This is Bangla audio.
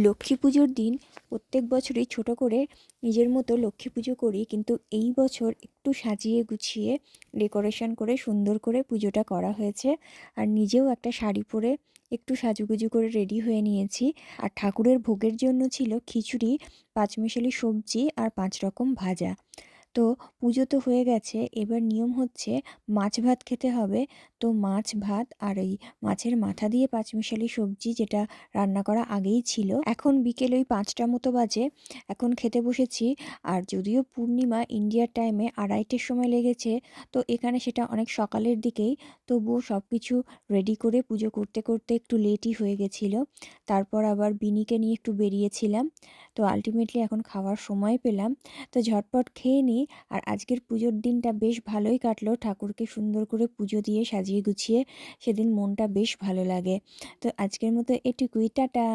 লক্ষ্মী পুজোর দিন প্রত্যেক বছরই ছোট করে নিজের মতো লক্ষ্মী পুজো করি, কিন্তু এই বছর একটু সাজিয়ে গুছিয়ে ডেকোরেশন করে সুন্দর করে পুজোটা করা হয়েছে। আর নিজেও একটা শাড়ি পরে একটু সাজুগুজু করে রেডি হয়ে নিয়েছি। আর ঠাকুরের ভোগের জন্য ছিল খিচুড়ি, পাঁচমিশালি সবজি আর 5 রকম ভাজা। তো পুজো তো হয়ে গেছে, এবার নিয়ম হচ্ছে মাছ ভাত খেতে হবে। তো মাছ ভাত আর এই মাছের মাথা দিয়ে পাঁচমিশালি সবজি, যেটা রান্না করা আগেই ছিল। এখন বিকেল ওই 5টা মতো বাজে, এখন খেতে বসেছি। আর যদিও পূর্ণিমা ইন্ডিয়ার টাইমে 2:30-টের সময় লেগেছে, তো এখানে সেটা অনেক সকালের দিকেই। তবুও সব কিছু রেডি করে পুজো করতে করতে একটু লেটই হয়ে গেছিলো। তারপর আবার বিনিকে নিয়ে একটু বেরিয়েছিলাম। তো আলটিমেটলি এখন খাওয়ার সময় পেলাম, তো ঝটপট খেয়ে নিই। আর আজকের পুজোর দিনটা বেশ ভালোই কাটলো, ঠাকুরকে সুন্দর করে পুজো দিয়ে সাজিয়ে গুছিয়ে সেদিন মনটা বেশ ভালো লাগে। তো আজকের মতো এটুকুই, টাটা।